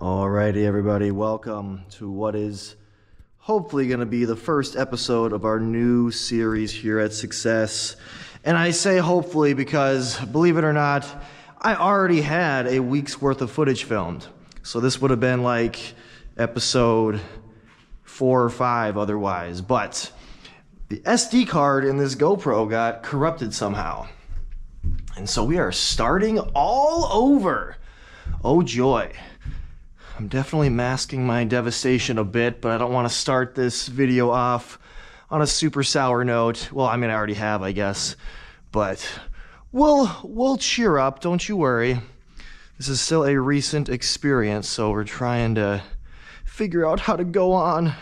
Alrighty, everybody, welcome to what is hopefully going to be the first episode of our new series here at Success. And I say hopefully because, believe it or not, I already had a week's worth of footage filmed. So this would have been like episode 4 or 5 otherwise. But the SD card in this GoPro got corrupted somehow. And so we are starting all over. Oh joy. I'm definitely masking my devastation a bit, but I don't want to start this video off on a super sour note. Well, I mean, I already have, I guess, but we'll cheer up, don't you worry. This is still a recent experience, so we're trying to figure out how to go on.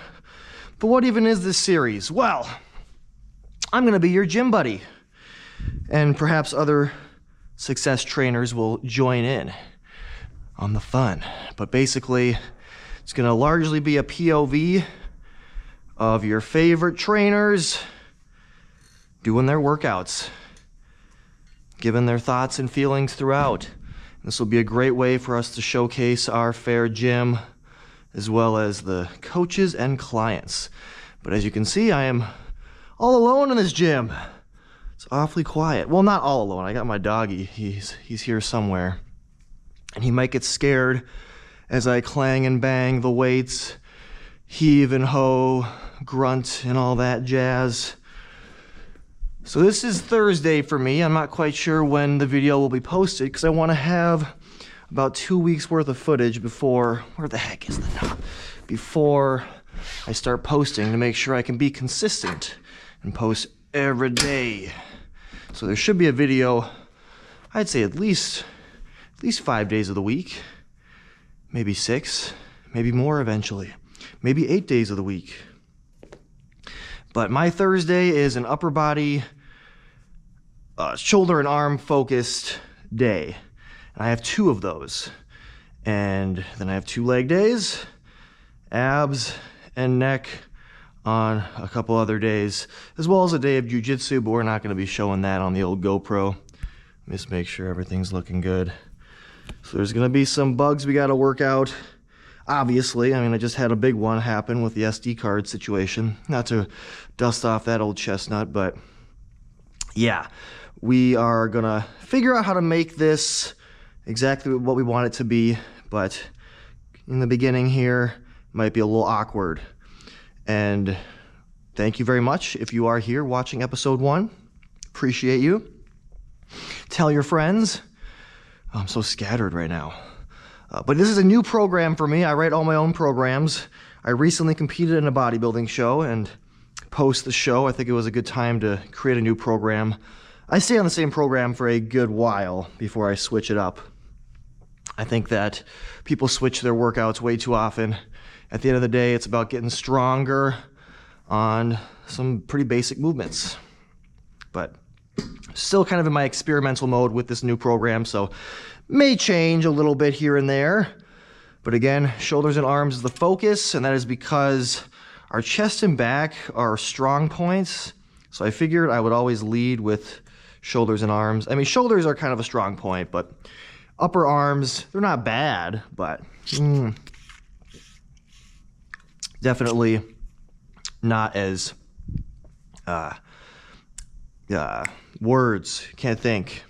But what even is this series? Well, I'm going to be your gym buddy, and perhaps other Success trainers will join in on the fun. But basically, it's going to largely be a POV of your favorite trainers doing their workouts, giving their thoughts and feelings throughout. This will be a great way for us to showcase our fair gym, as well as the coaches and clients. But as you can see, I am all alone in this gym. It's awfully quiet. Well, not all alone. I got my doggy. He's here somewhere. And he might get scared as I clang and bang the weights, heave and hoe, grunt, and all that jazz. So this is Thursday for me. I'm not quite sure when the video will be posted because I want to have about 2 weeks worth of footage before, where the heck is the knob? Before I start posting to make sure I can be consistent and post every day. So there should be a video, I'd say at least 5 days of the week, maybe 6, maybe more eventually, maybe 8 days of the week. But my Thursday is an upper body, shoulder and arm focused day. And I have 2 of those. And then I have 2 leg days, abs and neck on a couple other days, as well as a day of jiu-jitsu, but we're not going to be showing that on the old GoPro. Just make sure everything's looking good. So there's going to be some bugs we got to work out. Obviously, I mean, I just had a big one happen with the SD card situation. Not to dust off that old chestnut, but yeah, we are going to figure out how to make this exactly what we want it to be. But in the beginning here, it might be a little awkward. And thank you very much if you are here watching episode 1. Appreciate you. Tell your friends. I'm so scattered right now. But this is a new program for me. I write all my own programs. I recently competed in a bodybuilding show, and post the show, I think it was a good time to create a new program. I stay on the same program for a good while before I switch it up. I think that people switch their workouts way too often. At the end of the day, it's about getting stronger on some pretty basic movements. But still kind of in my experimental mode with this new program, so may change a little bit here and there. But again, shoulders and arms is the focus, and that is because our chest and back are strong points. So I figured I would always lead with shoulders and arms. I mean, shoulders are kind of a strong point, but upper arms, they're not bad, but definitely not as words, can't think.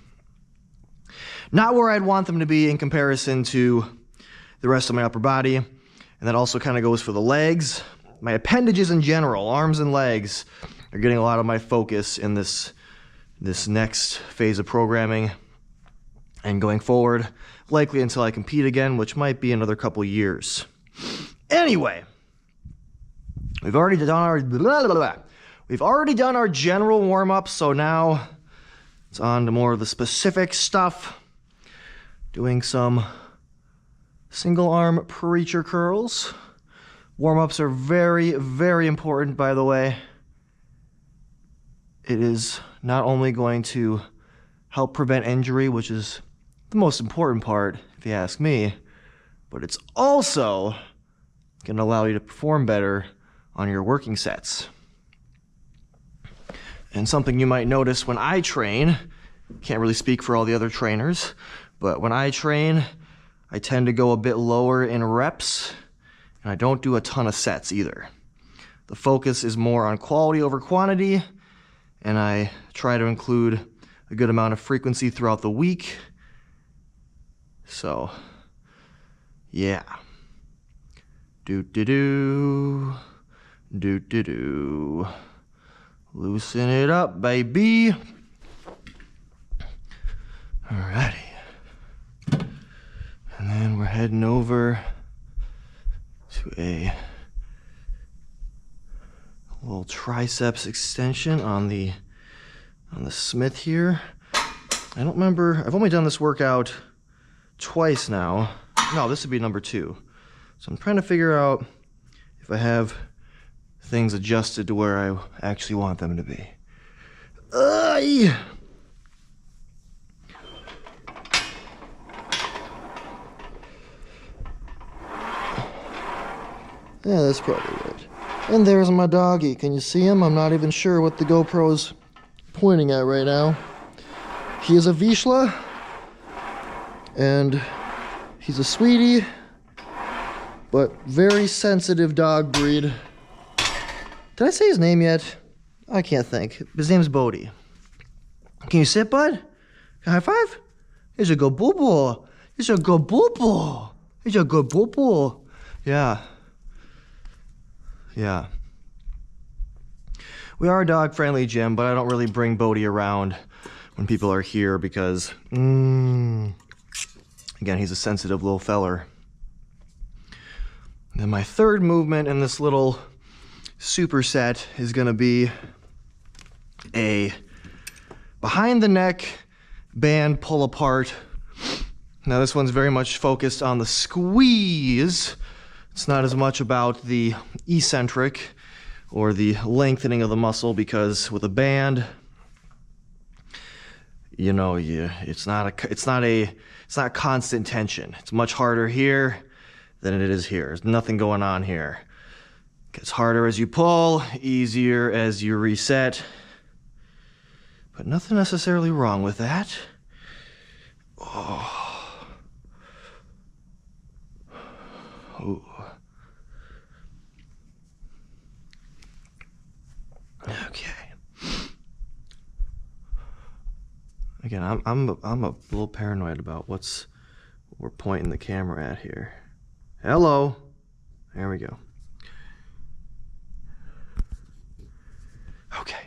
Not where I'd want them to be in comparison to the rest of my upper body. And that also kind of goes for the legs. My appendages in general, arms and legs, are getting a lot of my focus in this next phase of programming. And going forward, likely until I compete again, which might be another couple years. Anyway, we've already done our general warm-up, so now it's on to more of the specific stuff. Doing some single arm preacher curls. Warm-ups are very, very important, by the way. It is not only going to help prevent injury, which is the most important part, if you ask me, but it's also going to allow you to perform better on your working sets. And something you might notice when I train, can't really speak for all the other trainers, but when I train, I tend to go a bit lower in reps, and I don't do a ton of sets either. The focus is more on quality over quantity, and I try to include a good amount of frequency throughout the week. So, yeah. Do-do-do. Do-do-do. Loosen it up, baby. Alrighty. And then we're heading over to a little triceps extension on the Smith here. I don't remember, I've only done this workout twice now. No, this would be number 2. So I'm trying to figure out if I have things adjusted to where I actually want them to be. Yeah, that's probably right. And there's my doggy. Can you see him? I'm not even sure what the GoPro's pointing at right now. He is a Vizsla, and he's a sweetie, but very sensitive dog breed. Did I say his name yet? I can't think. His name's Bodie. Can you sit, bud? High five? He's a good boo-boo. He's a good boo-boo. He's a good boo-boo. Yeah. Yeah. We are a dog-friendly gym, but I don't really bring Bodie around when people are here because, again, he's a sensitive little feller. And then my third movement in this little superset is going to be a behind the neck band pull apart. Now this one's very much focused on the squeeze. It's not as much about the eccentric or the lengthening of the muscle, because with a band, you know, it's not constant tension. It's much harder here than it is here. There's nothing going on here. It gets harder as you pull, easier as you reset. But nothing necessarily wrong with that. Oh. Ooh. Okay. Again, I'm a little paranoid about what we're pointing the camera at here. Hello. There we go. Okay.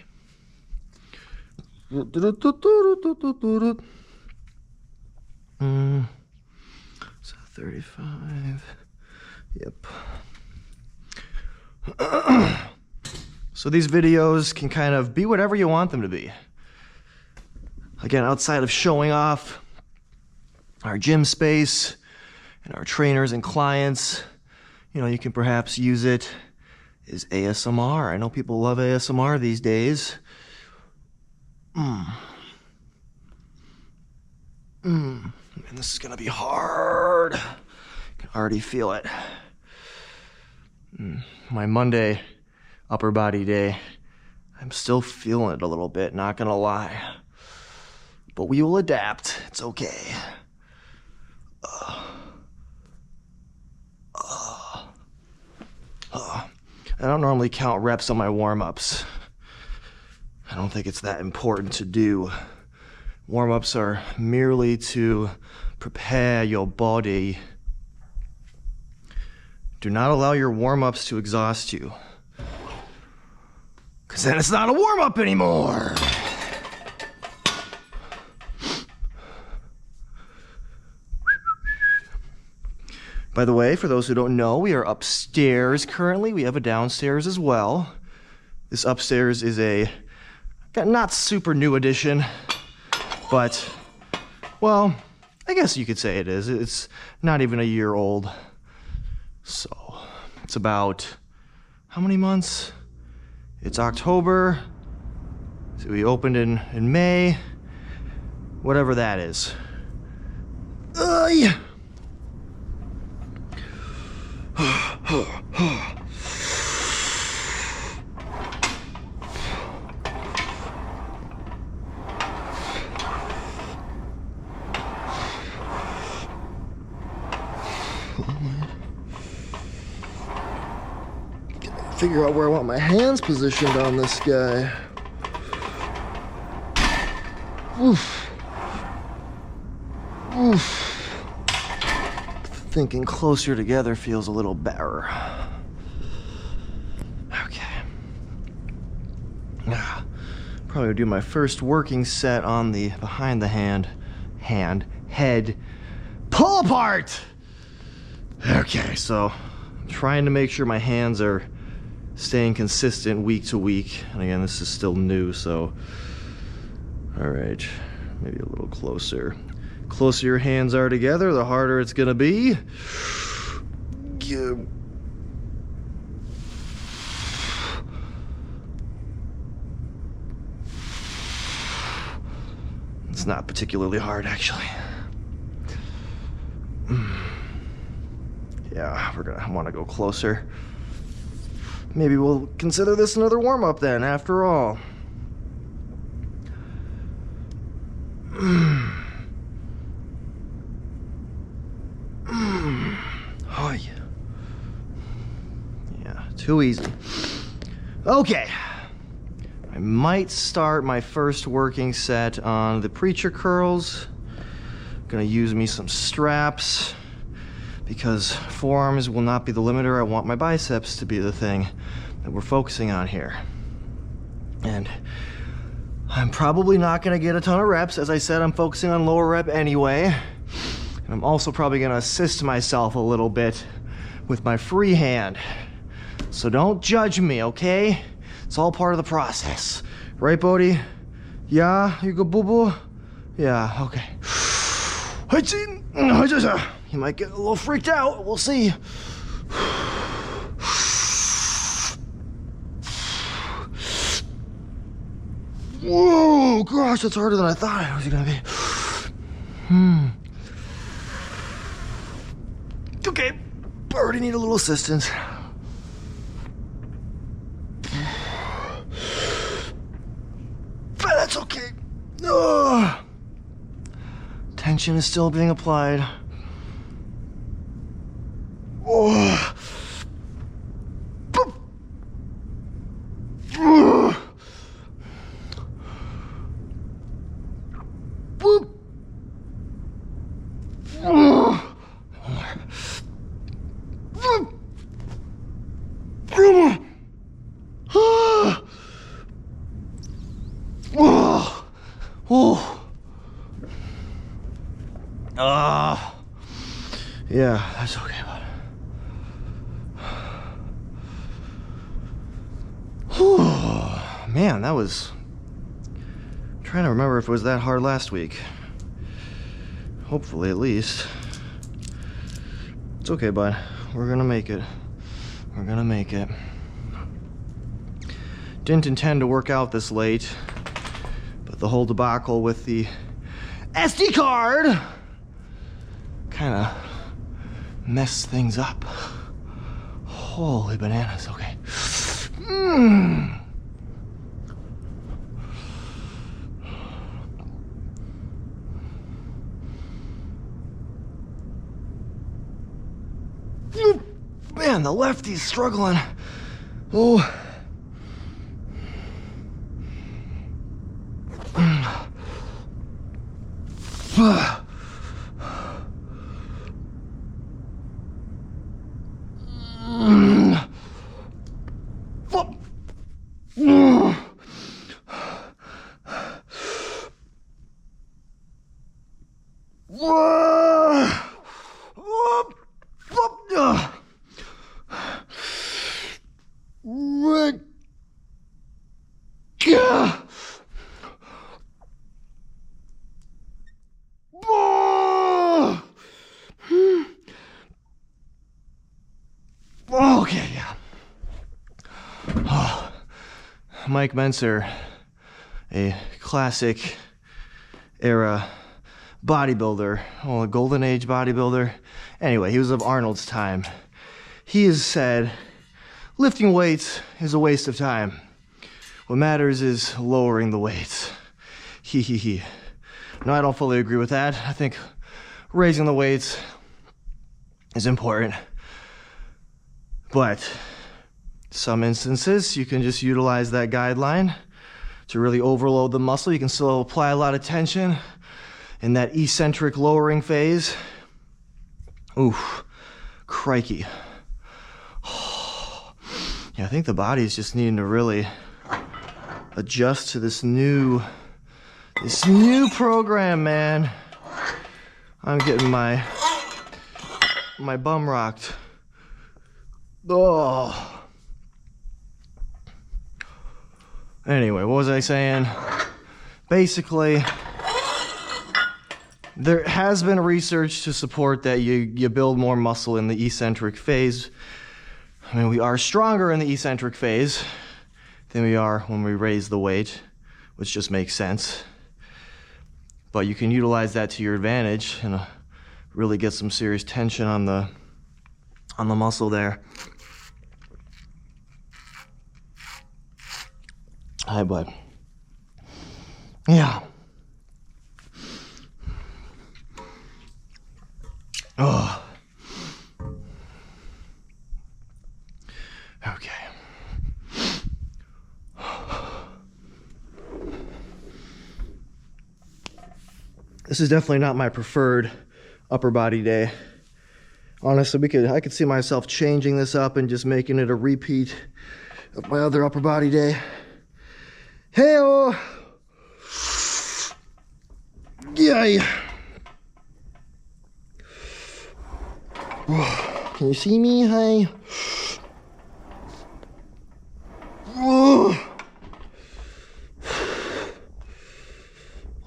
So 35. Yep. So these videos can kind of be whatever you want them to be. Again, outside of showing off our gym space and our trainers and clients, you know, you can perhaps use it as ASMR. I know people love ASMR these days. And this is gonna be hard. I can already feel it. My Monday upper body day, I'm still feeling it a little bit, not gonna lie. But we will adapt. It's okay. I don't normally count reps on my warm-ups. I don't think it's that important to do. Warm-ups are merely to prepare your body. Do not allow your warm-ups to exhaust you, because then it's not a warm-up anymore. By the way, for those who don't know, we are upstairs currently. We have a downstairs as well. This upstairs is a not super new addition, but, well, I guess you could say it is. It's not even a year old. So, it's about, how many months? It's October. So we opened in May. Whatever that is. Figure out where I want my hands positioned on this guy. Oof. Oof. Thinking closer together feels a little better. Okay. Probably do my first working set on the behind the head pull apart. Okay, so I'm trying to make sure my hands are staying consistent week to week. And again, this is still new, so all right, maybe a little closer. Closer your hands are together, the harder it's gonna be. It's not particularly hard, actually. Yeah, we're gonna want to go closer. Maybe we'll consider this another warm-up then, after all. Oh, yeah, too easy. Okay. I might start my first working set on the preacher curls. Gonna use me some straps because forearms will not be the limiter. I want my biceps to be the thing that we're focusing on here. And I'm probably not gonna get a ton of reps. As I said, I'm focusing on lower rep anyway. And I'm also probably gonna assist myself a little bit with my free hand. So don't judge me, okay? It's all part of the process. Right, Bodhi? Yeah? You go boo-boo? Yeah, okay. You might get a little freaked out. We'll see. Whoa, gosh, that's harder than I thought it was gonna be. Okay, already need a little assistance. But that's okay. Tension is still being applied. Oh. Yeah, that's okay, bud. Man, that was... I'm trying to remember if it was that hard last week. Hopefully, at least. It's okay, bud. We're gonna make it. We're gonna make it. Didn't intend to work out this late, but the whole debacle with the SD card kind of messed things up. Holy bananas, okay. Man, the lefty's struggling. Oh. Okay, yeah. Oh, Mike Menser, a classic era bodybuilder, well, a golden age bodybuilder. Anyway, he was of Arnold's time. He has said, lifting weights is a waste of time. What matters is lowering the weights. No, I don't fully agree with that. I think raising the weights is important. But some instances, you can just utilize that guideline to really overload the muscle. You can still apply a lot of tension in that eccentric lowering phase. Oof, crikey. Yeah, I think the body is just needing to really adjust to this new program, man. I'm getting my bum rocked. Oh. Anyway, what was I saying? Basically, there has been research to support that you build more muscle in the eccentric phase. I mean, we are stronger in the eccentric phase than we are when we raise the weight, which just makes sense. But you can utilize that to your advantage and really get some serious tension on the muscle there. Hi, bud. Yeah. Oh. Okay. This is definitely not my preferred upper body day. Honestly, I could see myself changing this up and just making it a repeat of my other upper body day. Hey-oh! Yay! Can you see me? Hi.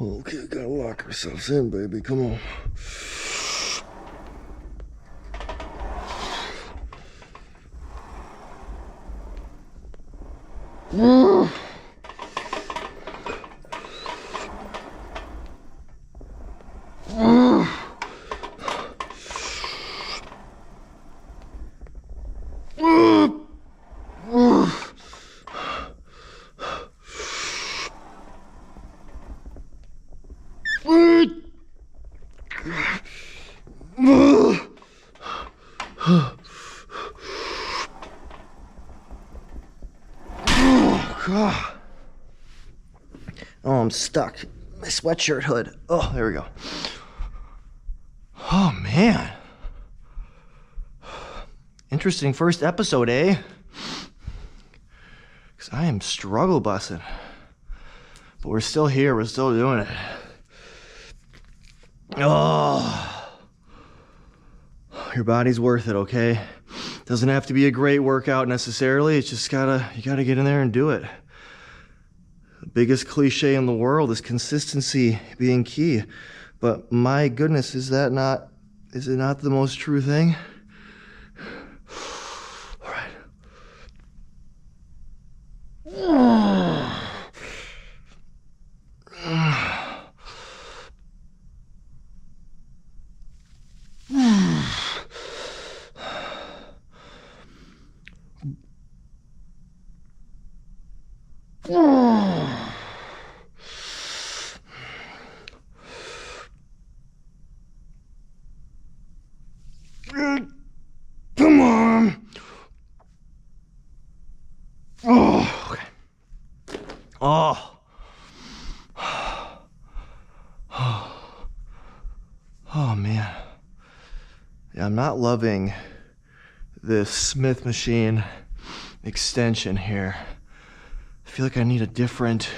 Okay, gotta lock ourselves in, baby. Come on. Oh, I'm stuck. My sweatshirt hood. Oh, there we go. Oh, man. Interesting first episode, eh? Because I am struggle bussing. But we're still here. We're still doing it. Oh. Your body's worth it, okay? Doesn't have to be a great workout necessarily. It's just you gotta get in there and do it. The biggest cliche in the world is consistency being key. But my goodness, is it not the most true thing? All right. Come on. Oh, okay. Oh. Oh, man. Yeah, I'm not loving this Smith machine extension here. I feel like I need a different,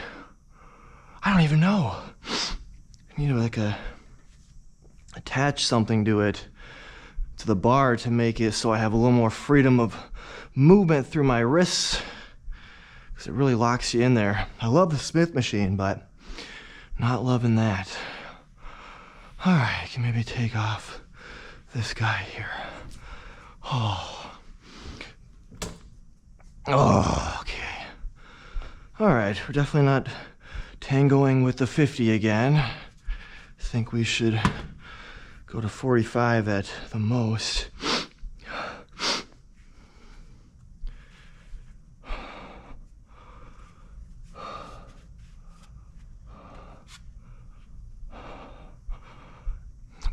I don't even know. I need attach something to it, to the bar, to make it so I have a little more freedom of movement through my wrists, because it really locks you in there. I love the Smith machine, but not loving that. All right, I can maybe take off this guy here. Oh, okay. All right, we're definitely not tangoing with the 50 again. I think we should go to 45 at the most.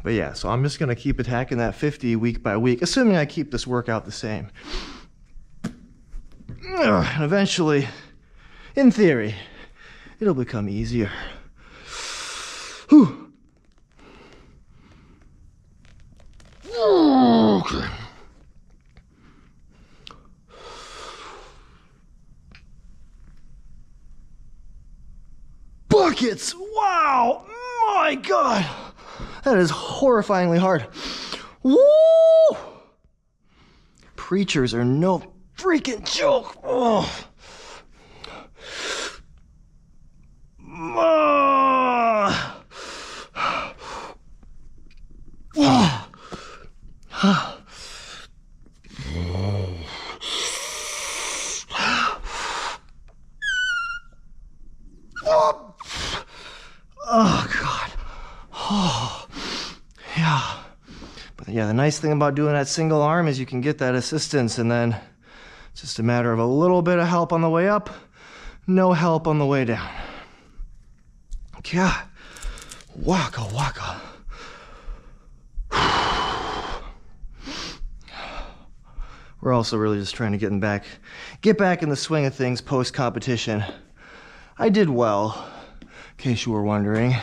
But yeah, so I'm just gonna keep attacking that 50 week by week, assuming I keep this workout the same. And eventually, in theory, it'll become easier. Whew. Okay. Buckets! Wow! My God! That is horrifyingly hard. Woo! Preachers are no freaking joke. Oh. Oh, God. Oh, yeah. But yeah, the nice thing about doing that single arm is you can get that assistance, and then it's just a matter of a little bit of help on the way up, no help on the way down. Yeah. Waka waka. We're also really just trying to get back in the swing of things post-competition. I did well, in case you were wondering.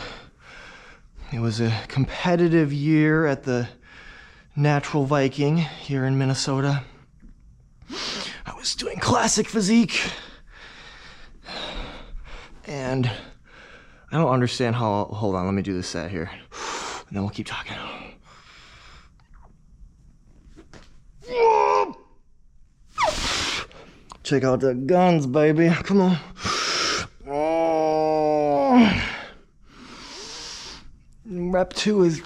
It was a competitive year at the Natural Viking here in Minnesota. I was doing classic physique. And I don't understand how, hold on, let me do this set here. And then we'll keep talking. Check out the guns, baby. Come on. Rep 2 is...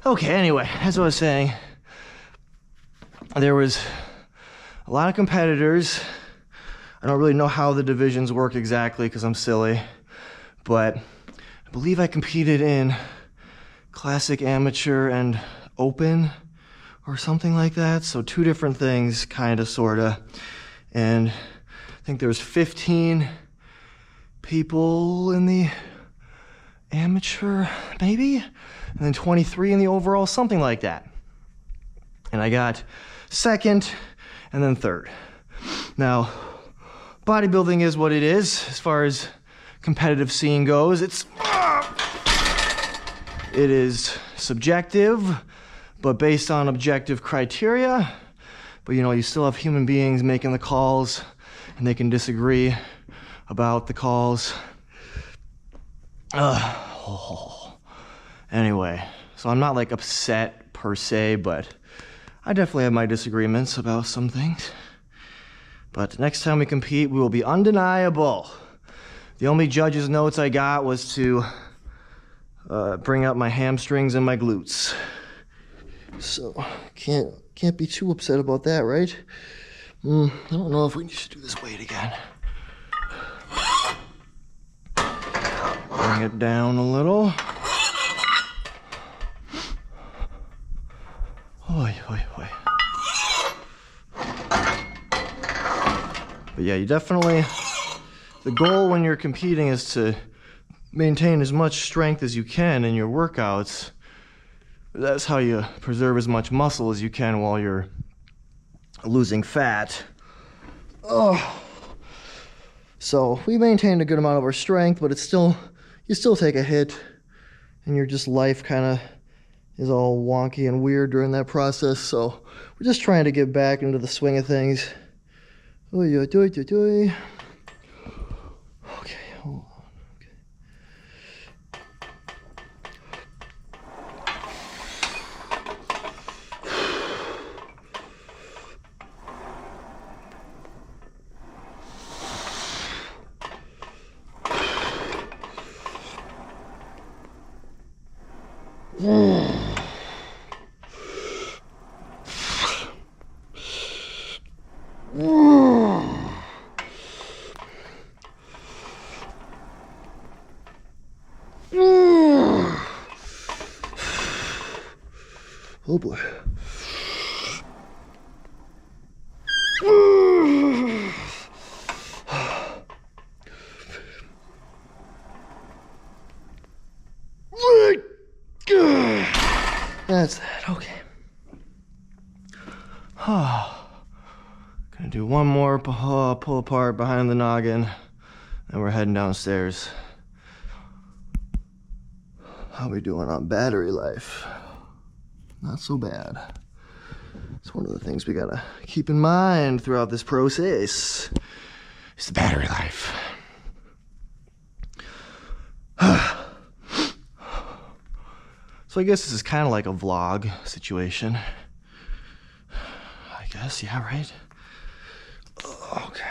Okay, anyway, as I was saying, there was a lot of competitors. I don't really know how the divisions work exactly because I'm silly, but I believe I competed in classic, amateur, and open or something like that. So 2 different things, kind of, sort of. And I think there was 15 people in the amateur, maybe? And then 23 in the overall, something like that. And I got 2nd and then 3rd. Now, bodybuilding is what it is as far as competitive scene goes. It is subjective, but based on objective criteria. But you know, you still have human beings making the calls, and they can disagree about the calls. Anyway, so I'm not like upset per se, but I definitely have my disagreements about some things. But next time we compete, we will be undeniable. The only judge's notes I got was to bring up my hamstrings and my glutes. So can't be too upset about that, right? I don't know if we should do this weight again. Bring it down a little. Oi, oi, oi. But yeah, you definitely, the goal when you're competing is to maintain as much strength as you can in your workouts. That's how you preserve as much muscle as you can while you're losing fat. So we maintained a good amount of our strength, but it's still, you still take a hit, and your just life kind of is all wonky and weird during that process. So we're just trying to get back into the swing of things. Okay, hold on. Oh boy. That's that, okay. Gonna do one more pull apart behind the noggin, and we're heading downstairs. How we doing on battery life? Not so bad. It's one of the things we gotta keep in mind throughout this process. It's the battery life. So I guess this is kind of like a vlog situation. I guess, yeah, right? Okay.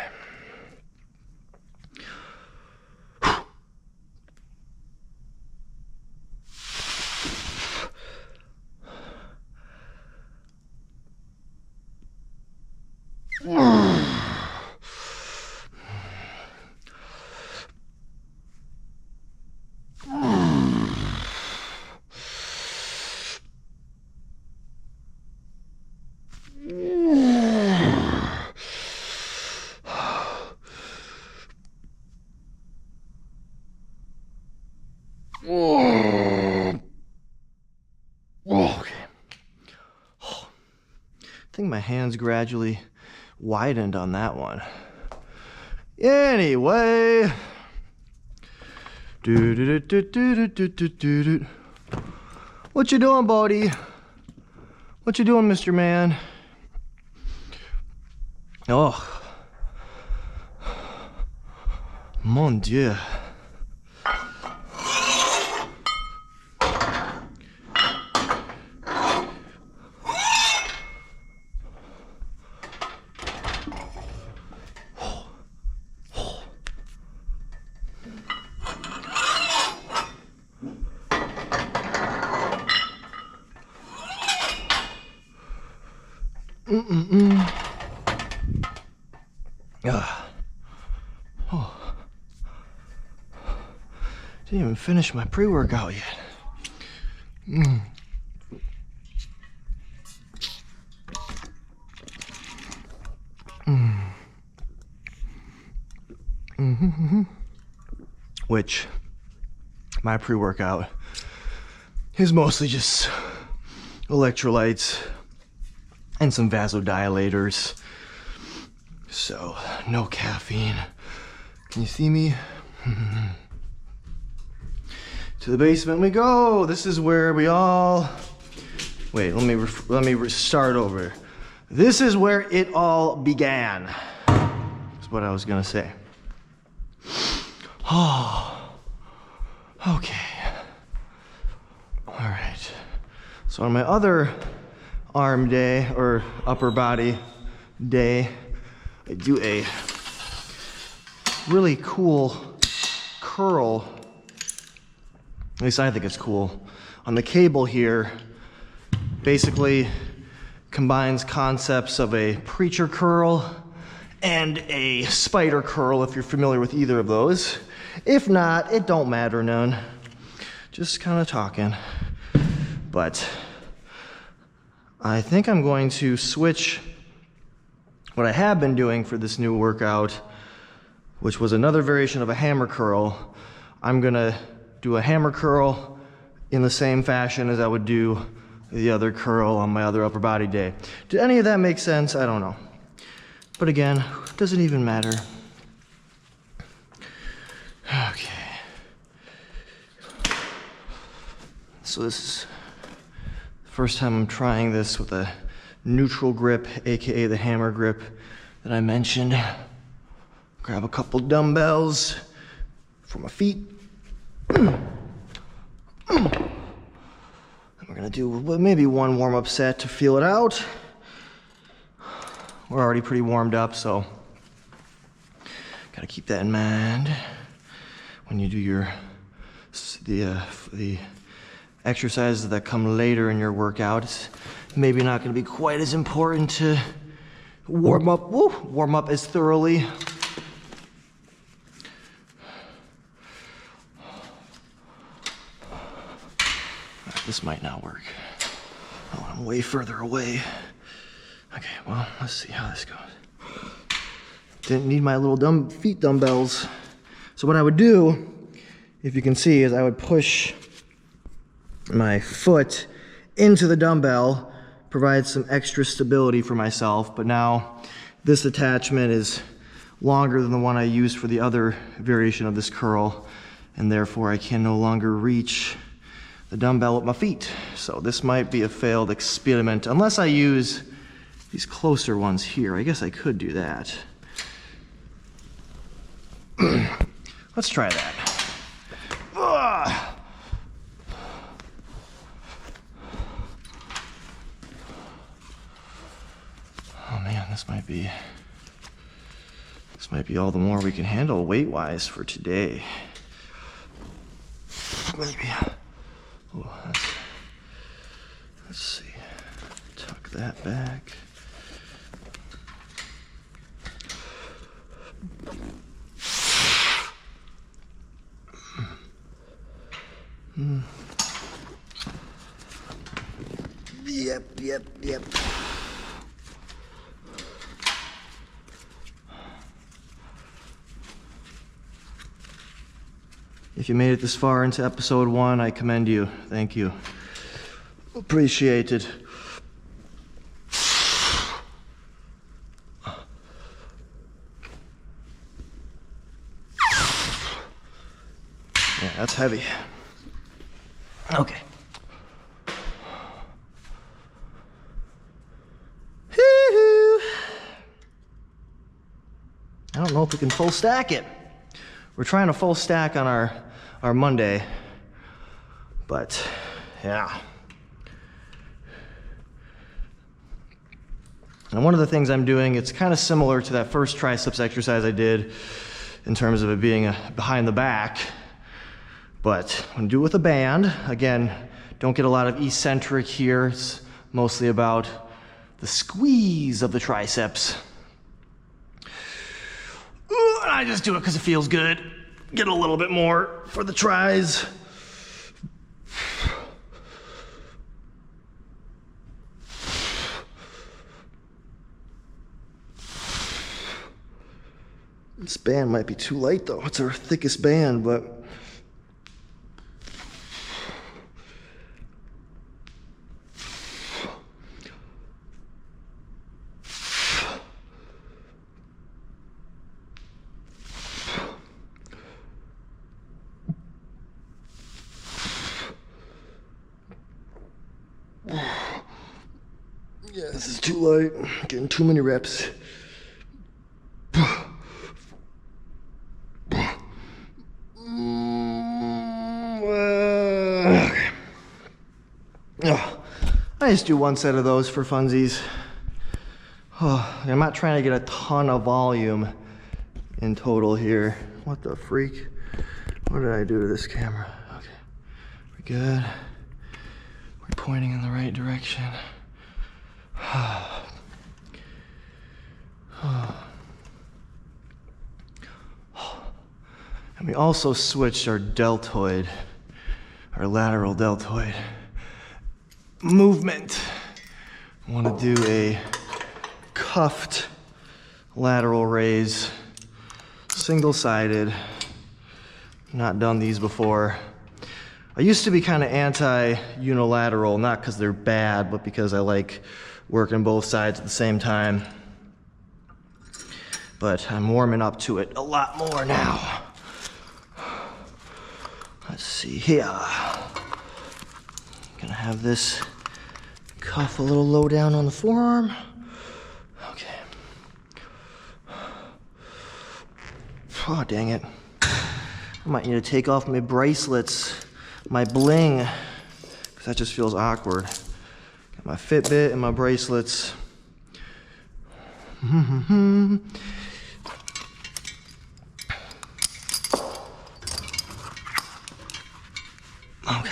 Okay. I think my hands gradually widened on that one. Anyway. What you doing, buddy? What you doing, Mr. Man? Oh. Mon Dieu. Oh. Didn't even finish my pre-workout yet. Which, my pre-workout is mostly just electrolytes and some vasodilators. So, no caffeine. Can you see me? To the basement we go. This is where we all... Wait, let me start over. This is where it all began. That's what I was gonna say. Oh, okay. All right. So on my other arm day, or upper body day, I do a really cool curl. At least I think it's cool. On the cable here, basically combines concepts of a preacher curl and a spider curl, if you're familiar with either of those. If not, it don't matter none. Just kind of talking. But I think I'm going to switch what I have been doing for this new workout, which was another variation of a hammer curl. I'm gonna do a hammer curl in the same fashion as I would do the other curl on my other upper body day. Did any of that make sense? I don't know. But again, doesn't even matter. Okay. So this is the first time I'm trying this with a neutral grip, aka the hammer grip that I mentioned. Grab a couple dumbbells for my feet. And we're gonna do maybe one warm-up set to feel it out. We're already pretty warmed up, so gotta keep that in mind when you do your the exercises that come later in your workout. It's maybe not going to be quite as important to warm up as thoroughly. This might not work. Oh, I'm way further away. Okay, well, let's see how this goes. Didn't need my little feet dumbbells. So what I would do, if you can see, is I would push my foot into the dumbbell, provide some extra stability for myself. But now this attachment is longer than the one I used for the other variation of this curl, and therefore I can no longer reach the dumbbell with my feet. So this might be a failed experiment, unless I use these closer ones here. I guess I could do that. Let's try that. Ugh. Oh man, this might be all the more we can handle weight-wise for today. Maybe. Oh, let's see. Tuck that back. Yep. If you made it this far into episode 1, I commend you. Thank you. Appreciate it. Yeah, that's heavy. Okay. I don't know if we can full stack it. We're trying to full stack on our Monday, but yeah. And one of the things I'm doing, it's kind of similar to that first triceps exercise I did in terms of it being behind the back, but I'm gonna do it with a band. Again, don't get a lot of eccentric here. It's mostly about the squeeze of the triceps. And I just do it because it feels good. Get a little bit more for the tries. This band might be too light though. It's our thickest band, but yeah, this is too light. Getting too many reps. Okay. Oh, I just do one set of those for funsies. Oh, I'm not trying to get a ton of volume in total here. What the freak? What did I do to this camera? Okay, we're good. We're pointing in the right direction. And we also switched our deltoid, our lateral deltoid movement. I want to do a cuffed lateral raise, single-sided. Not done these before. I used to be kind of anti-unilateral, not because they're bad, but because I like working both sides at the same time. But I'm warming up to it a lot more now. Let's see here. Gonna have this cuff a little low down on the forearm. Okay. Oh, dang it. I might need to take off my bracelets, my bling, because that just feels awkward. Got my Fitbit and my bracelets. Okay.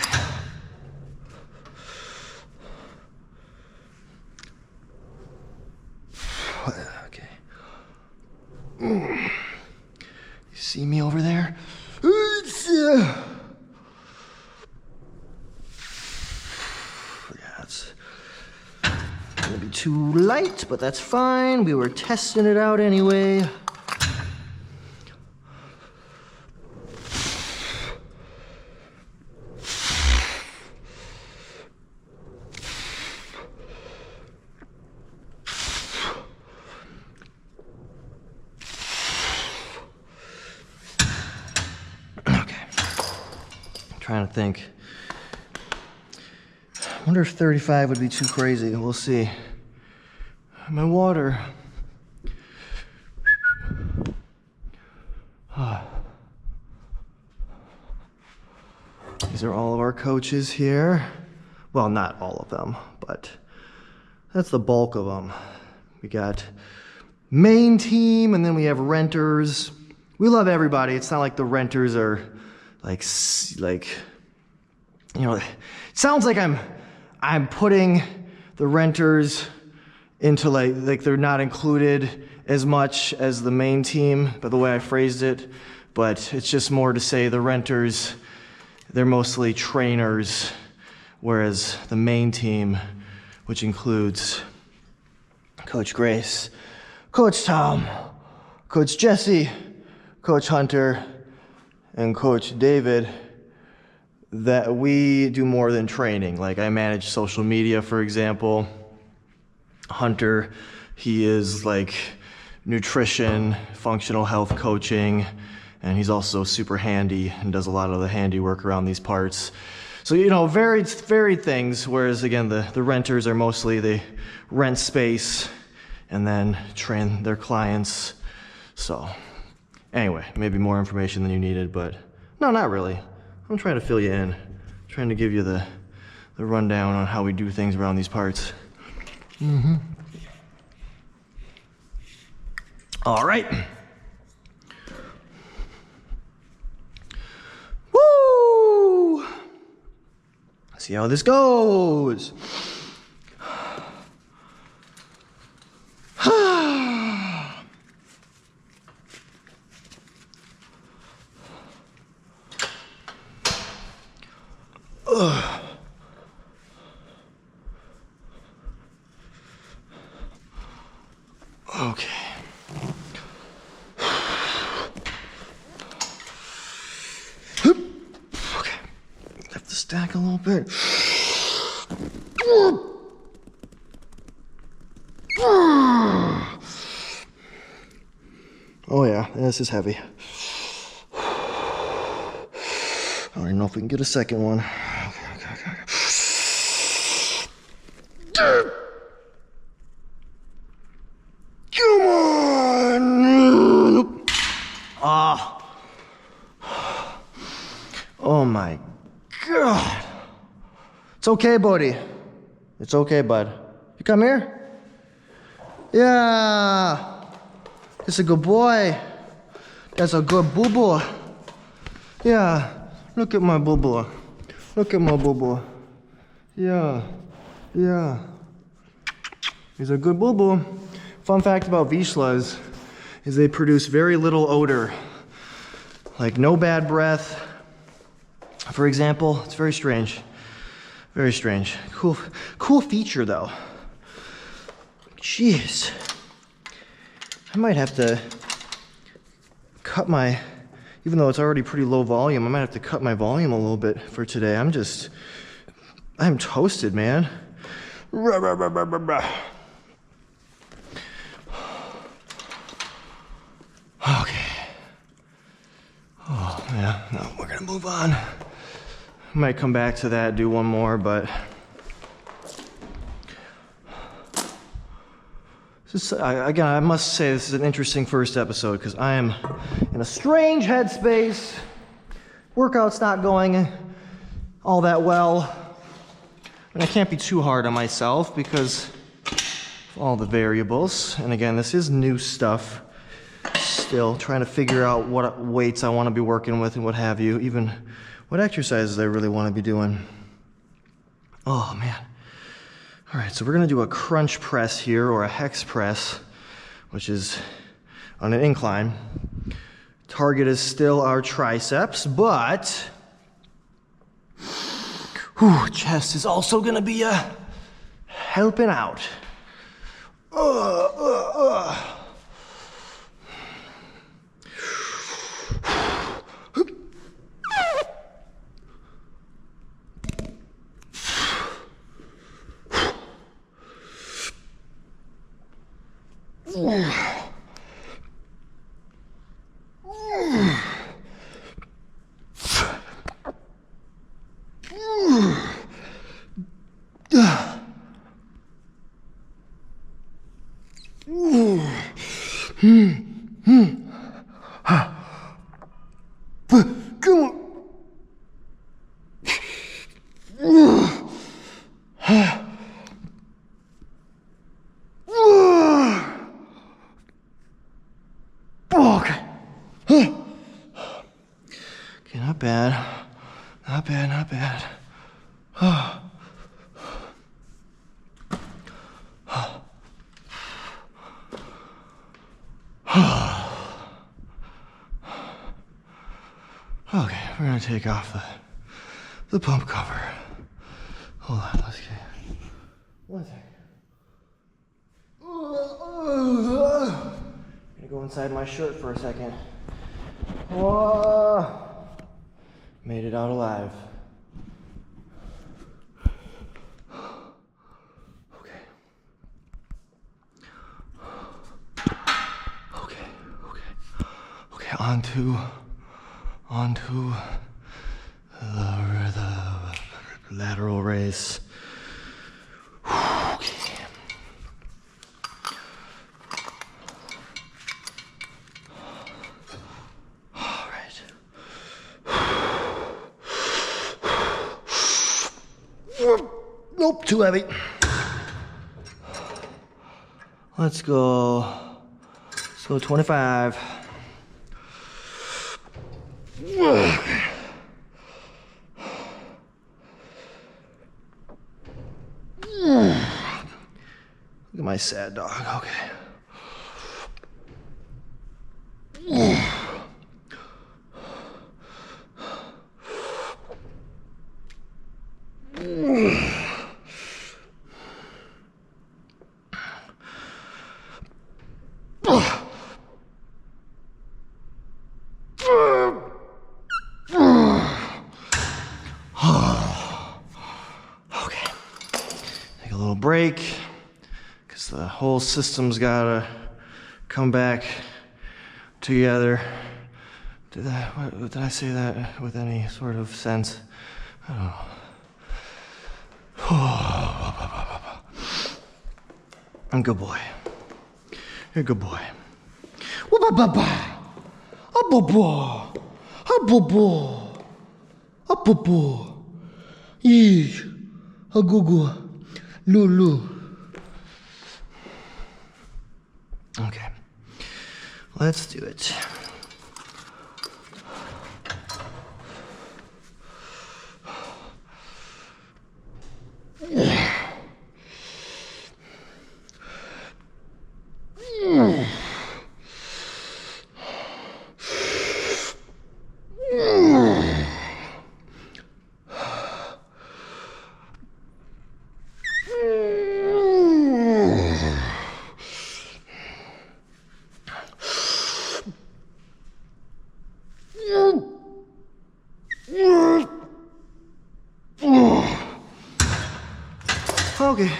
gonna be too light, but that's fine. We were testing it out anyway. Trying to think. I wonder if 35 would be too crazy. We'll see. My water. These are all of our coaches here. Well, not all of them, but that's the bulk of them. We got main team, and then we have renters. We love everybody. It's not like the renters are like, you know, it sounds like I'm putting the renters into like they're not included as much as the main team, by the way I phrased it, but it's just more to say the renters, they're mostly trainers, whereas the main team, which includes Coach Grace, Coach Tom, Coach Jesse, Coach Hunter, and Coach David, that we do more than training. Like I manage social media, for example. Hunter, he is like nutrition, functional health coaching, and he's also super handy and does a lot of the handiwork around these parts. So, you know, varied things, whereas again, the renters are mostly they rent space and then train their clients. So anyway, maybe more information than you needed, but no, not really. I'm trying to fill you in. I'm trying to give you the rundown on how we do things around these parts. All right. Woo! Let's see how this goes. Okay. Okay. Lift the stack a little bit. Oh yeah, this is heavy. I don't even know if we can get a second one. Okay. Come on! Ah. Oh my God. It's okay, buddy. It's okay, bud. You come here? Yeah. That's a good boy. That's a good boo-boo. Yeah. Look at my boo-boo. Look at my boo-boo. Yeah. Yeah. He's a good boo-boo. Fun fact about Vizslas is they produce very little odor. Like no bad breath. For example, it's very strange. Very strange. Cool feature though. Jeez. I might have to cut my, even though it's already pretty low volume, I might have to cut my volume a little bit for today. I'm toasted, man. Okay. Oh, yeah, no, we're gonna move on. Might come back to that, do one more, but again, I must say this is an interesting first episode because I am in a strange headspace. Workout's not going all that well. And I can't be too hard on myself because of all the variables. And again, this is new stuff. Still trying to figure out what weights I want to be working with and what have you. Even what exercises I really want to be doing. Oh, man. All right, so we're going to do a crunch press here, or a hex press, which is on an incline. Target is still our triceps, but chest is also going to be helping out. Okay, not bad. Not bad, not bad. Okay, we're gonna take off the pump cover. Hold on, let's get 1 second. Gonna go inside my shirt for a second. Whoa. Made it out alive. Okay. Okay, onto the lateral race. Okay. All right. Nope, too heavy. Let's go 25. Look at my sad dog. Okay. Okay. Take a little break, because the whole system's gotta come back together. Did I say that with any sort of sense? I don't know. I'm a good boy. You're a good boy. Okay, let's do it. Okay.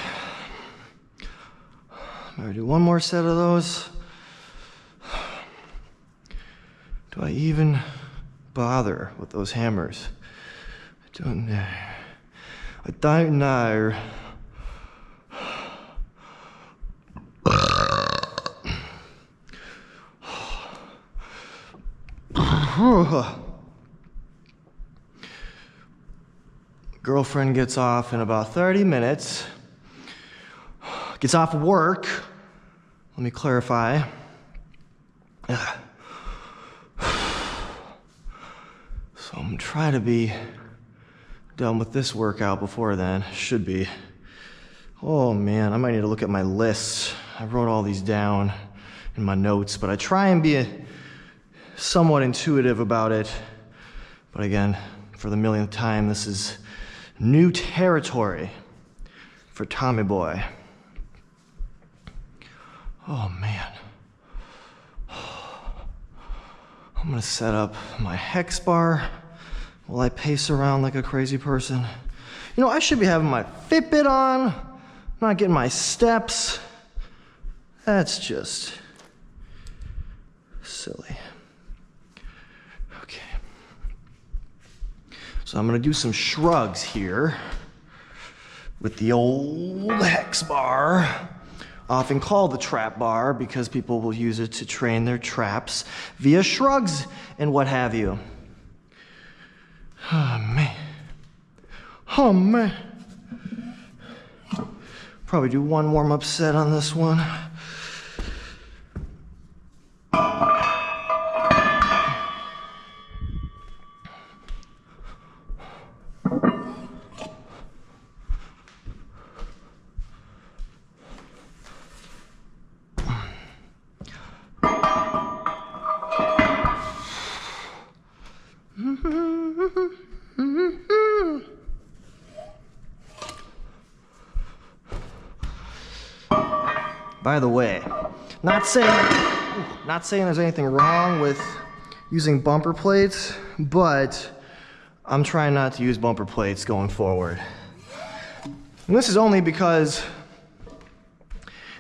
I'm gonna do one more set of those. Do I even bother with those hammers? I don't know. I don't know. Girlfriend gets off in about 30 minutes. Gets off work. Let me clarify. So I'm trying to be done with this workout before then. Should be. Oh man, I might need to look at my list. I wrote all these down in my notes, but I try and be somewhat intuitive about it. But again, for the millionth time, this is new territory for Tommy Boy. Oh man. I'm gonna set up my hex bar while I pace around like a crazy person. You know, I should be having my Fitbit on, not getting my steps. That's just silly. Okay. So I'm gonna do some shrugs here with the old hex bar, often called the trap bar because people will use it to train their traps via shrugs and what have you. Oh man. Oh man. Probably do one warm-up set on this one. By the way, not saying there's anything wrong with using bumper plates, but I'm trying not to use bumper plates going forward. And this is only because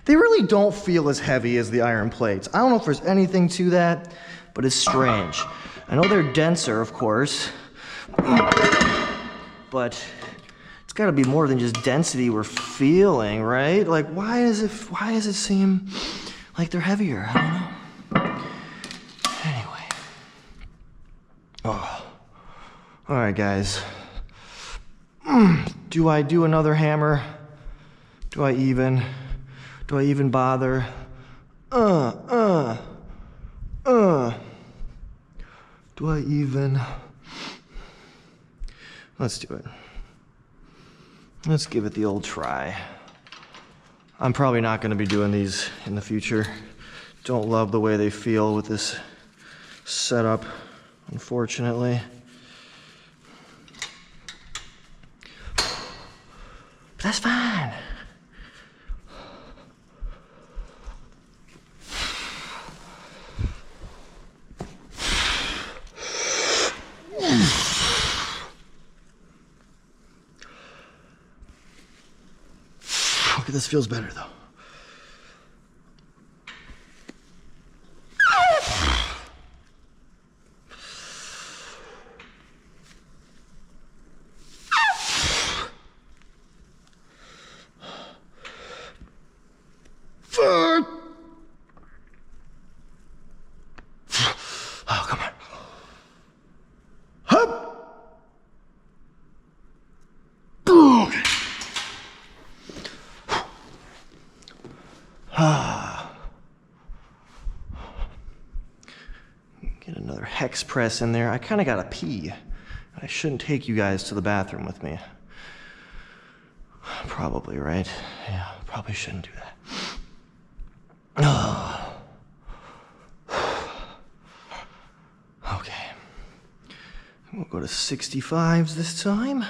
they really don't feel as heavy as the iron plates. I don't know if there's anything to that, but it's strange. I know they're denser, of course, but it's gotta be more than just density we're feeling, right? Like, why does it seem like they're heavier? I don't know. Anyway. Oh. All right, guys. Do I do another hammer? Do I even bother? Do I even? Let's do it. Let's give it the old try. I'm probably not going to be doing these in the future. Don't love the way they feel with this setup, unfortunately. But that's fine. Okay, this feels better though. Oh, come on. Hup. Okay. Get another hex press in there. I kind of got to pee. I shouldn't take you guys to the bathroom with me. Probably, right? Yeah, probably shouldn't do that. Okay. We'll go to 65s this time.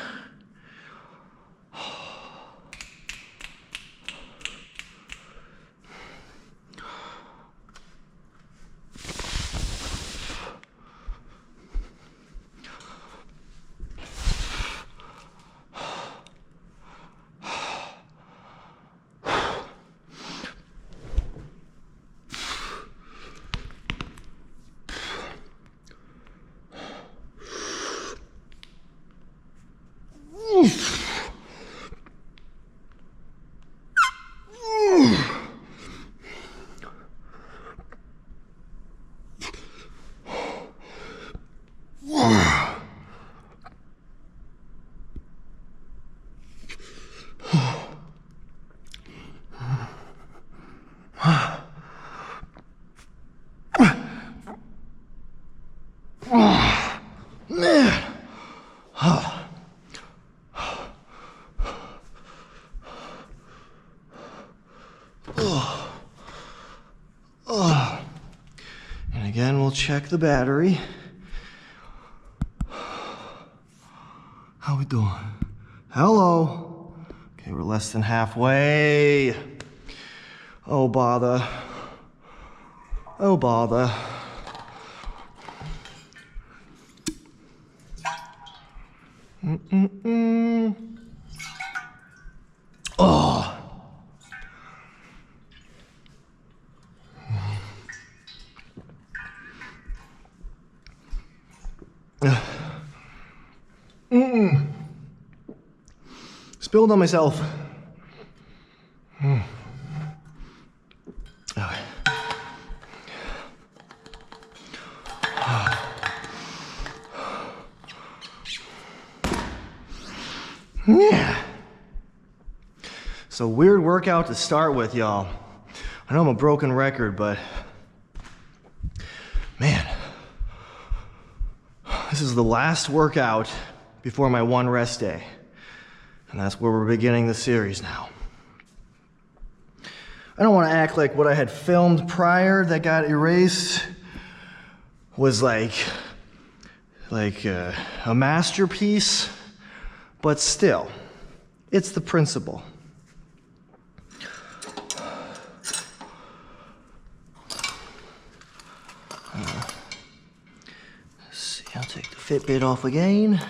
Man. And again, we'll check the battery. How we doing? Hello. Okay, we're less than halfway. Oh, bother. Oh, bother. Oh. Spilled on myself. Okay. Yeah. So weird workout to start with, y'all. I know I'm a broken record, but man, this is the last workout before my one rest day. And that's where we're beginning the series now. I don't want to act like what I had filmed prior that got erased was like a masterpiece, but still, it's the principle. Let's see, I'll take the Fitbit off again.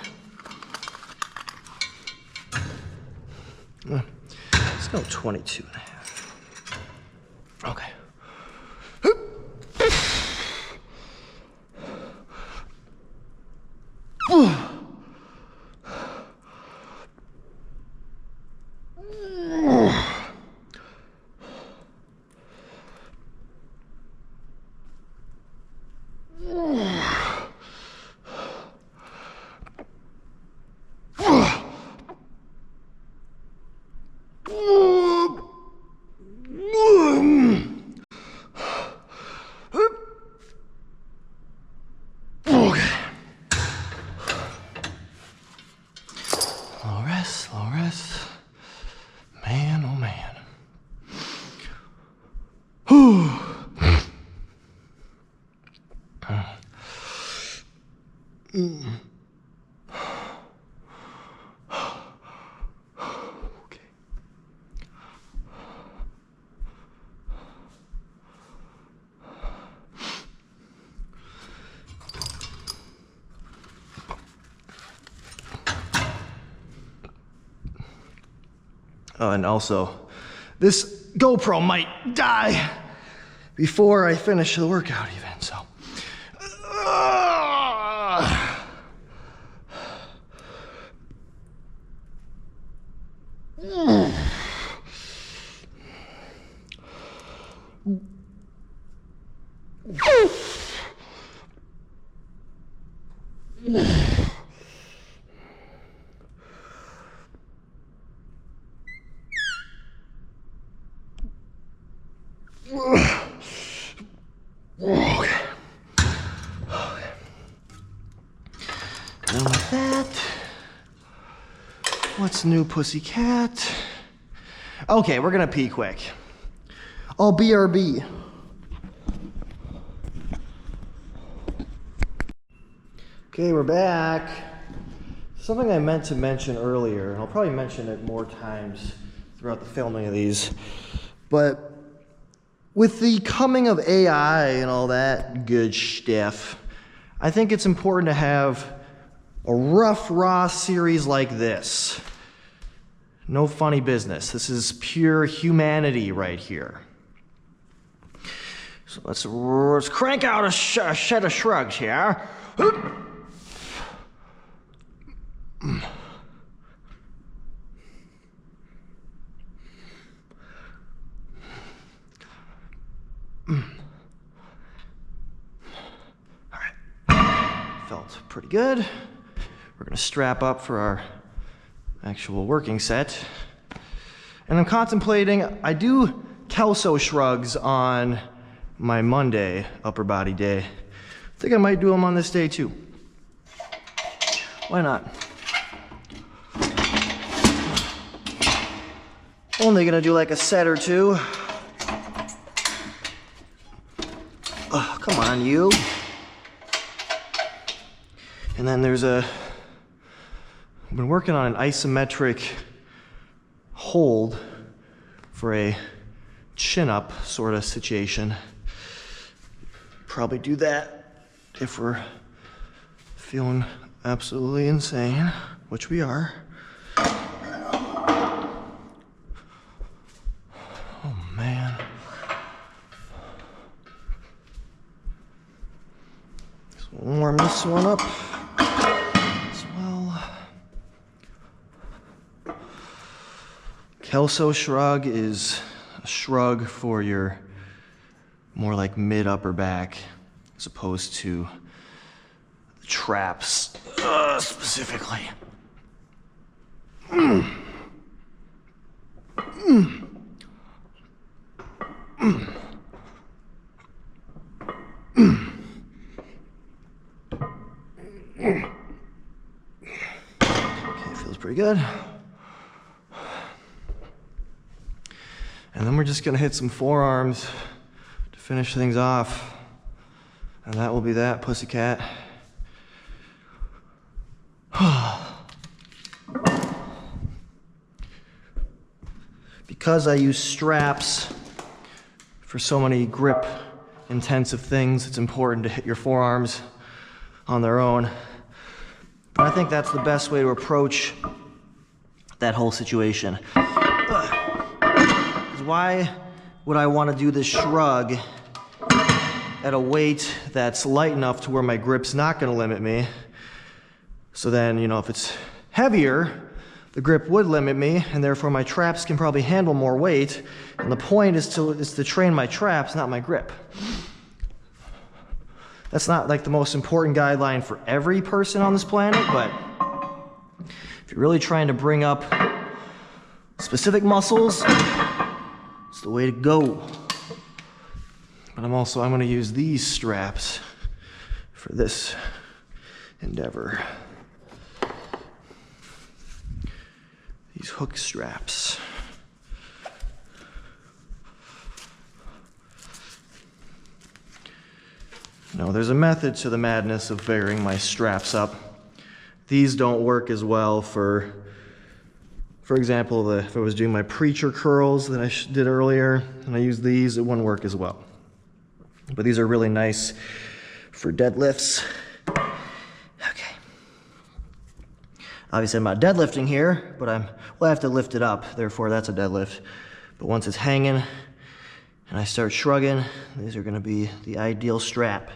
Let's go 22 and a half. Okay. Slow rest. Man, oh man. Whew. Okay. Oh, and also, this GoPro might die before I finish the workout even, so. Okay. Done with that. What's new, pussycat? Okay, we're gonna pee quick. Oh, BRB. Okay, we're back. Something I meant to mention earlier, and I'll probably mention it more times throughout the filming of these, but with the coming of AI and all that good stuff, I think it's important to have a rough, raw series like this. No funny business. This is pure humanity right here. So let's crank out a set of shrugs here. Felt pretty good. We're gonna strap up for our actual working set. And I'm contemplating, I do Kelso shrugs on my Monday upper body day. I think I might do them on this day too. Why not? Only gonna do like a set or two. Oh, come on, you. And then I've been working on an isometric hold for a chin-up sort of situation. probably do that if we're feeling absolutely insane, which we are. Oh man. So we'll warm this one up as well. Kelso shrug is a shrug for your more like mid-upper back as opposed to the traps specifically. Okay, feels pretty good. And then we're just gonna hit some forearms to finish things off. And that will be that, pussycat. Because I use straps for so many grip intensive things, it's important to hit your forearms on their own. But I think that's the best way to approach that whole situation. Why would I want to do this shrug at a weight that's light enough to where my grip's not going to limit me? So then, you know, if it's heavier, the grip would limit me, and therefore my traps can probably handle more weight. And the point is to train my traps, not my grip. That's not like the most important guideline for every person on this planet, but if you're really trying to bring up specific muscles, it's the way to go. But I'm going to use these straps for this endeavor. These hook straps. Now, there's a method to the madness of varying my straps up. These don't work as well for example, if I was doing my preacher curls that I did earlier, and I used these, it wouldn't work as well. But these are really nice for deadlifts. Okay. Obviously, I'm not deadlifting here, but I have to lift it up. Therefore, that's a deadlift. But once it's hanging and I start shrugging, these are going to be the ideal strap.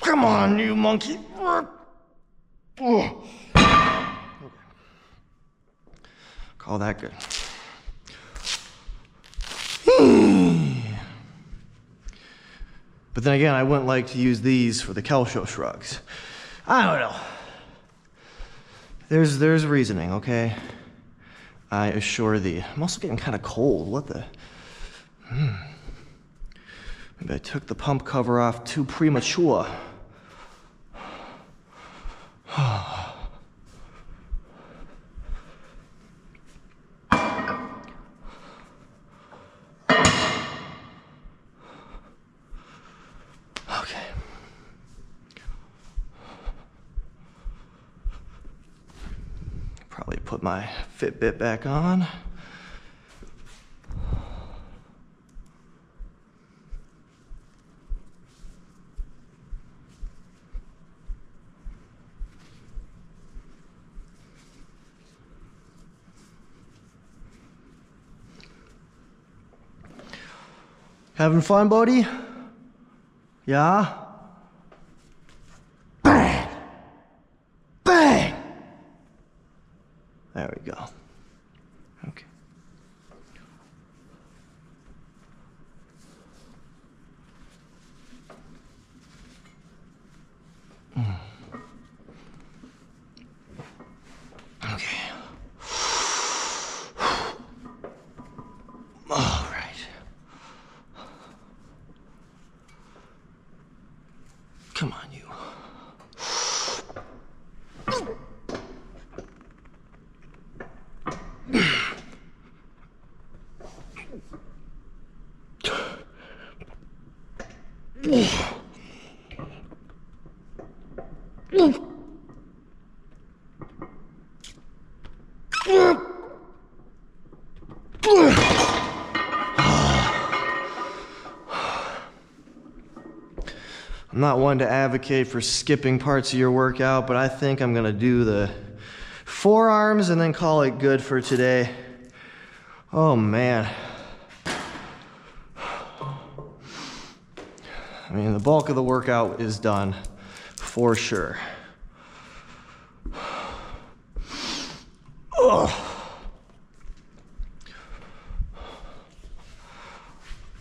Come on, you monkey. Call that good. But then again, I wouldn't like to use these for the Kelso shrugs. I don't know. There's reasoning, okay? I assure thee. I'm also getting kind of cold. What the? Maybe I took the pump cover off too premature. Okay. Probably put my Fitbit back on. Having fun, buddy? Yeah? Bang! Bang! There we go. Okay. Okay. All right. I'm not one to advocate for skipping parts of your workout, but I think I'm gonna do the forearms and then call it good for today. Oh man. I mean, the bulk of the workout is done, for sure. Ugh.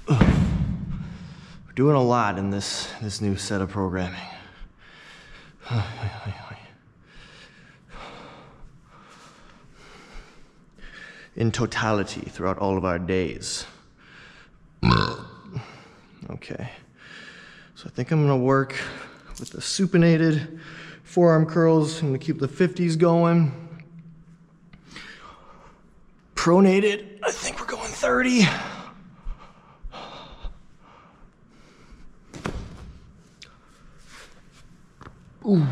We're doing a lot in this new set of programming. In totality, throughout all of our days. Okay. So I think I'm gonna work with the supinated forearm curls. I'm gonna keep the 50s going. Pronated, I think we're going 30. Ooh.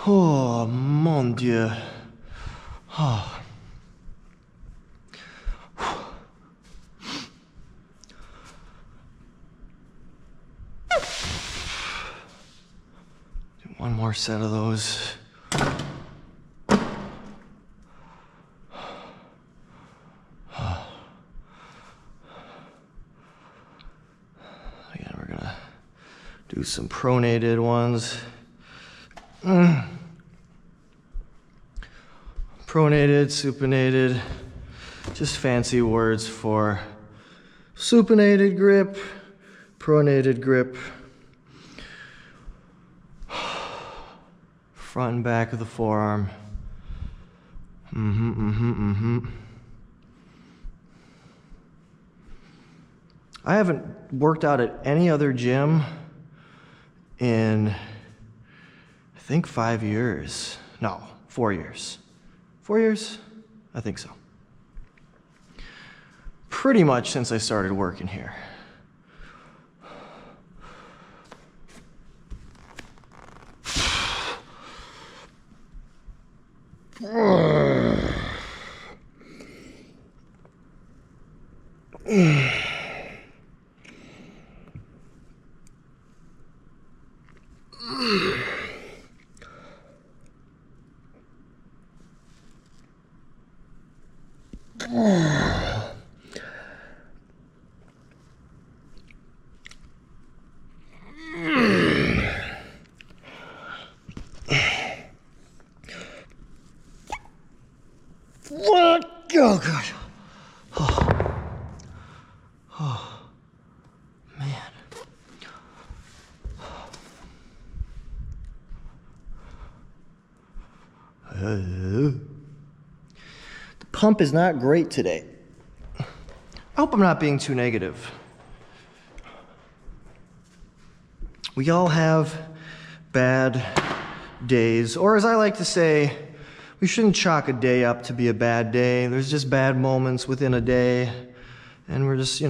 Oh, mon Dieu. Oh. Do one more set of those. Again, we're gonna do some pronated ones. Pronated, supinated, just fancy words for supinated grip, pronated grip, front and back of the forearm. I haven't worked out at any other gym in, I think 5 years. No, 4 years. 4 years? I think so. Pretty much since I started working here. Oh, God. Oh, man. The pump is not great today. I hope I'm not being too negative. We all have bad days, or as I like to say, we shouldn't chalk a day up to be a bad day. There's just bad moments within a day, and we're just,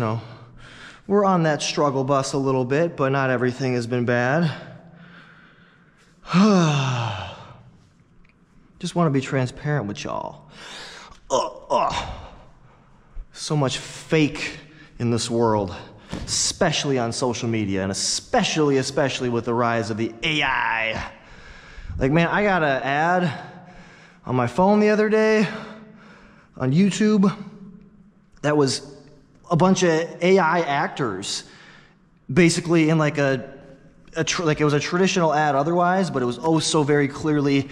we're on that struggle bus a little bit, but not everything has been bad. Just want to be transparent with y'all. So much fake in this world, especially on social media, and especially with the rise of the AI. Like, man, I got an ad on my phone the other day on YouTube that was a bunch of AI actors basically in like like it was a traditional ad otherwise, but it was oh so very clearly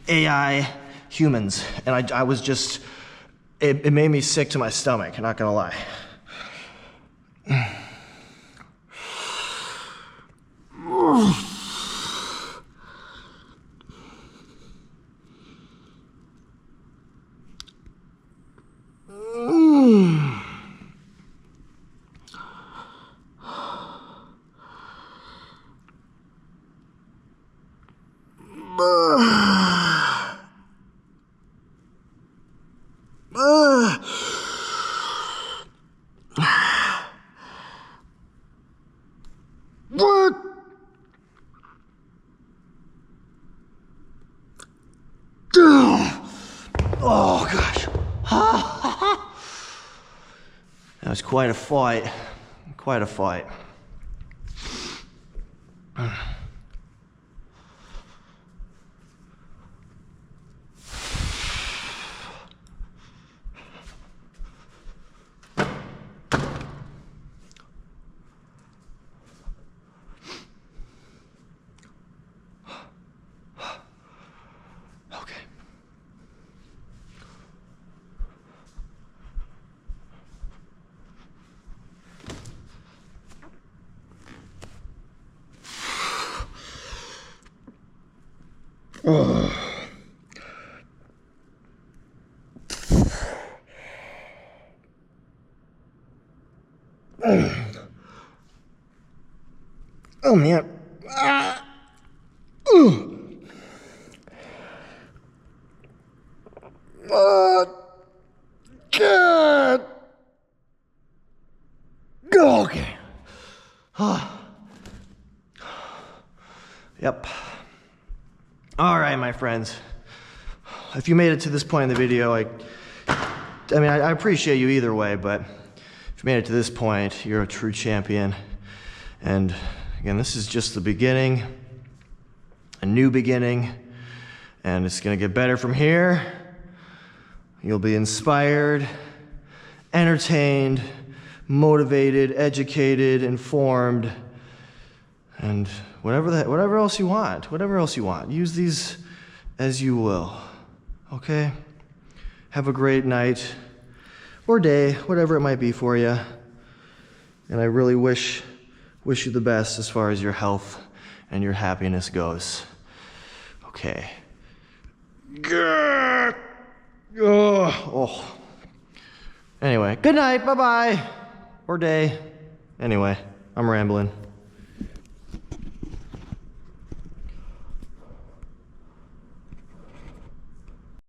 AI humans. And I was just, it made me sick to my stomach, I'm not gonna lie. What? Oh gosh. That was quite a fight. Quite a fight. Oh. Oh man. God. Okay. Yep. All right, my friends. If you made it to this point in the video, I appreciate you either way, but if you made it to this point, you're a true champion. And again, this is just the beginning, a new beginning, and it's gonna get better from here. You'll be inspired, entertained, motivated, educated, informed, and whatever else you want. Use these as you will, okay? Have a great night or day, whatever it might be for you. And I really wish you the best as far as your health and your happiness goes. Okay. Oh. Anyway, good night, bye-bye. Or day. Anyway, I'm rambling.